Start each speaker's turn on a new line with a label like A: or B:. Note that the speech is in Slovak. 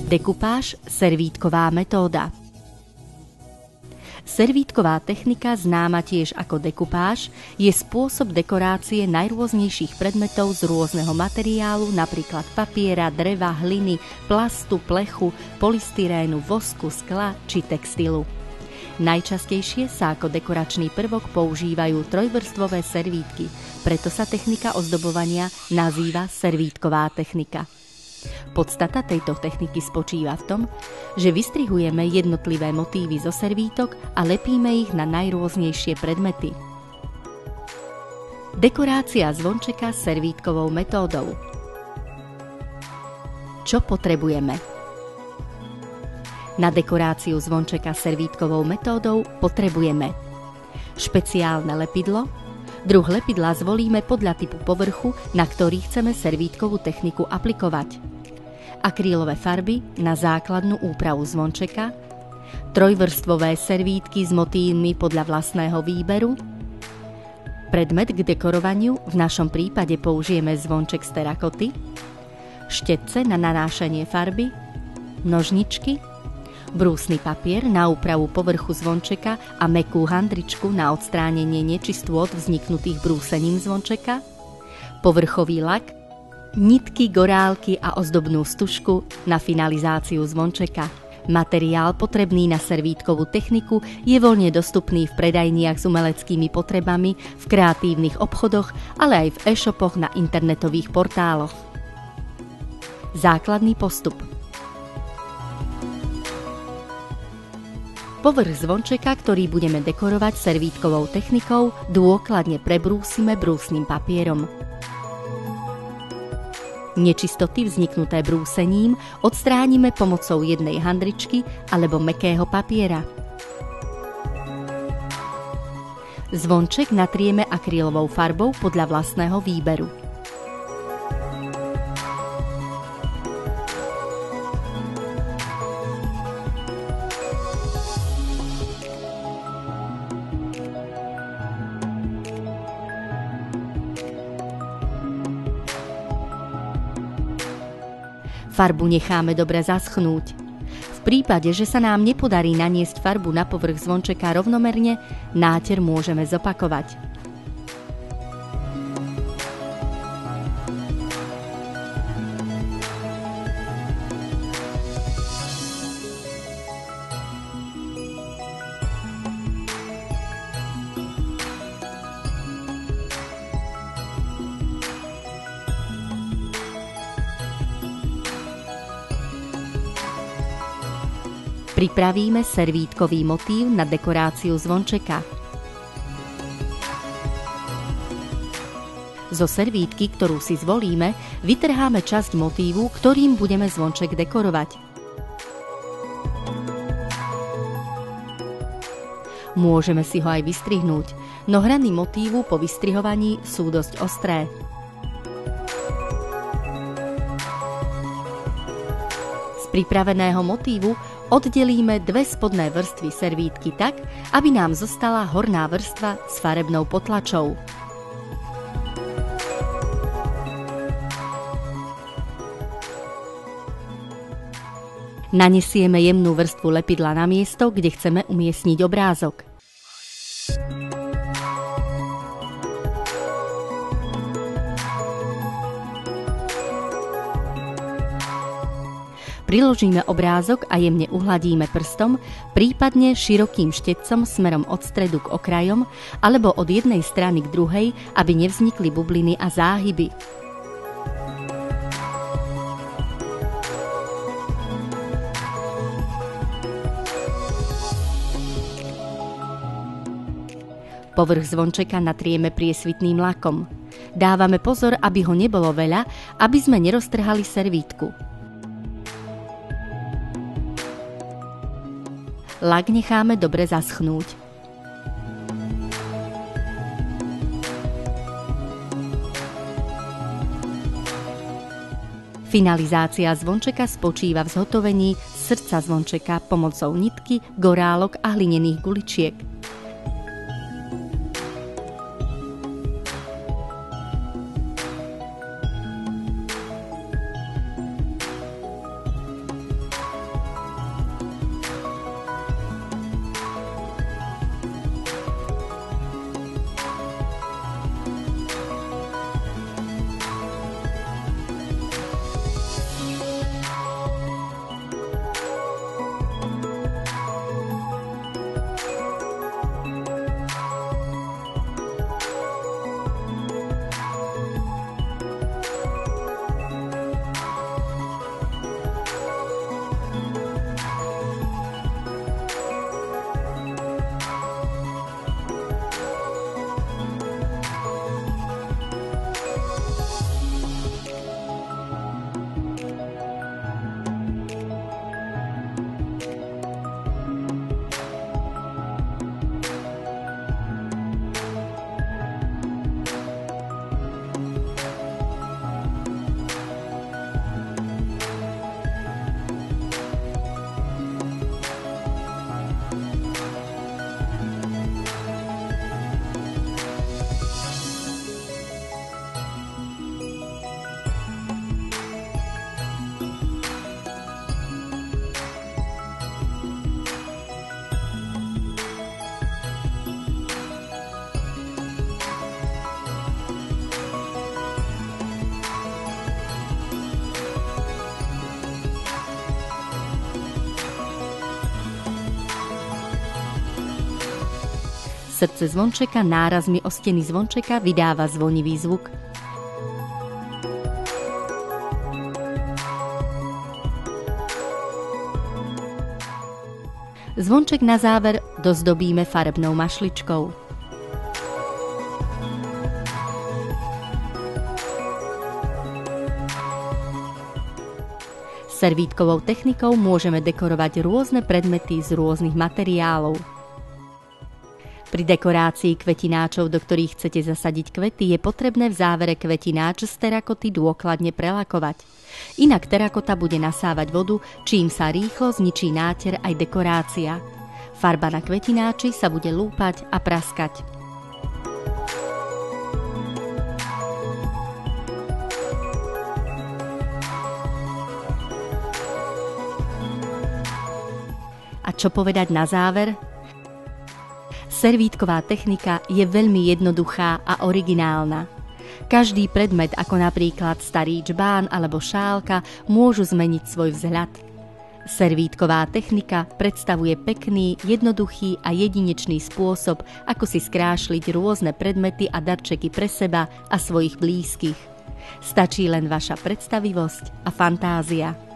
A: Dekupáž, servítková metóda. Servítková technika, známa tiež ako dekupáž, je spôsob dekorácie najrôznejších predmetov z rôzneho materiálu, napríklad papiera, dreva, hliny, plastu, plechu, polystyrénu, vosku, skla či textilu. Najčastejšie sa ako dekoračný prvok používajú trojvrstvové servítky, preto sa technika ozdobovania nazýva servítková technika. Podstata tejto techniky spočíva v tom, že vystrihujeme jednotlivé motívy zo servítok a lepíme ich na najrôznejšie predmety. Dekorácia zvončeka servítkovou metódou. Čo potrebujeme? Na dekoráciu zvončeka servítkovou metódou potrebujeme špeciálne lepidlo. Druh lepidla zvolíme podľa typu povrchu, na ktorý chceme servítkovú techniku aplikovať. Akrylové farby na základnú úpravu zvončeka, trojvrstvové servítky s motívmi podľa vlastného výberu, predmet k dekorovaniu, v našom prípade použijeme zvonček z terakoty, štetce na nanášanie farby, nožničky, brúsny papier na úpravu povrchu zvončeka a mäkkú handričku na odstránenie nečistôt vzniknutých brúsením zvončeka, povrchový lak, nitky, gorálky a ozdobnú stužku na finalizáciu zvončeka. Materiál potrebný na servítkovú techniku je voľne dostupný v predajniach s umeleckými potrebami, v kreatívnych obchodoch, ale aj v e-shopoch na internetových portáloch. Základný postup. Povrch zvončeka, ktorý budeme dekorovať servítkovou technikou, dôkladne prebrúsime brúsnym papierom. Nečistoty vzniknuté brúsením odstránime pomocou jednej handričky alebo mäkkého papiera. Zvonček natrieme akrylovou farbou podľa vlastného výberu. Farbu necháme dobre zaschnúť. V prípade, že sa nám nepodarí naniesť farbu na povrch zvončeka rovnomerne, náter môžeme zopakovať. Pripravíme servítkový motív na dekoráciu zvončeka. Zo servítky, ktorú si zvolíme, vytrháme časť motívu, ktorým budeme zvonček dekorovať. Môžeme si ho aj vystrihnúť, no hrany motívu po vystrihovaní sú dosť ostré. Z pripraveného motívu oddelíme dve spodné vrstvy servítky tak, aby nám zostala horná vrstva s farebnou potlačou. Nanesieme jemnú vrstvu lepidla na miesto, kde chceme umiestniť obrázok. Priložíme obrázok a jemne uhladíme prstom, prípadne širokým štetcom smerom od stredu k okrajom alebo od jednej strany k druhej, aby nevznikli bubliny a záhyby. Povrch zvončeka natrieme priesvitným lakom. Dávame pozor, aby ho nebolo veľa, aby sme neroztrhali servítku. Lak necháme dobre zaschnúť. Finalizácia zvončeka spočíva v zhotovení srdca zvončeka pomocou nitky, gorálok a hlinených guličiek. srdce zvončeka nárazmi o steny zvončeka vydáva zvonivý zvuk. Zvonček na záver dozdobíme farebnou mašličkou. Servítkovou technikou môžeme dekorovať rôzne predmety z rôznych materiálov. Pri dekorácii kvetináčov, do ktorých chcete zasadiť kvety, je potrebné v závere kvetináč z terakoty dôkladne prelakovať. Inak terakota bude nasávať vodu, čím sa rýchlo zničí náter aj dekorácia. Farba na kvetináči sa bude lúpať a praskať. A čo povedať na záver? Servítková technika je veľmi jednoduchá a originálna. Každý predmet, ako napríklad starý džbán alebo šálka, môžu zmeniť svoj vzhľad. Servítková technika predstavuje pekný, jednoduchý a jedinečný spôsob, ako si skrášliť rôzne predmety a darčeky pre seba a svojich blízkych. Stačí len vaša predstavivosť a fantázia.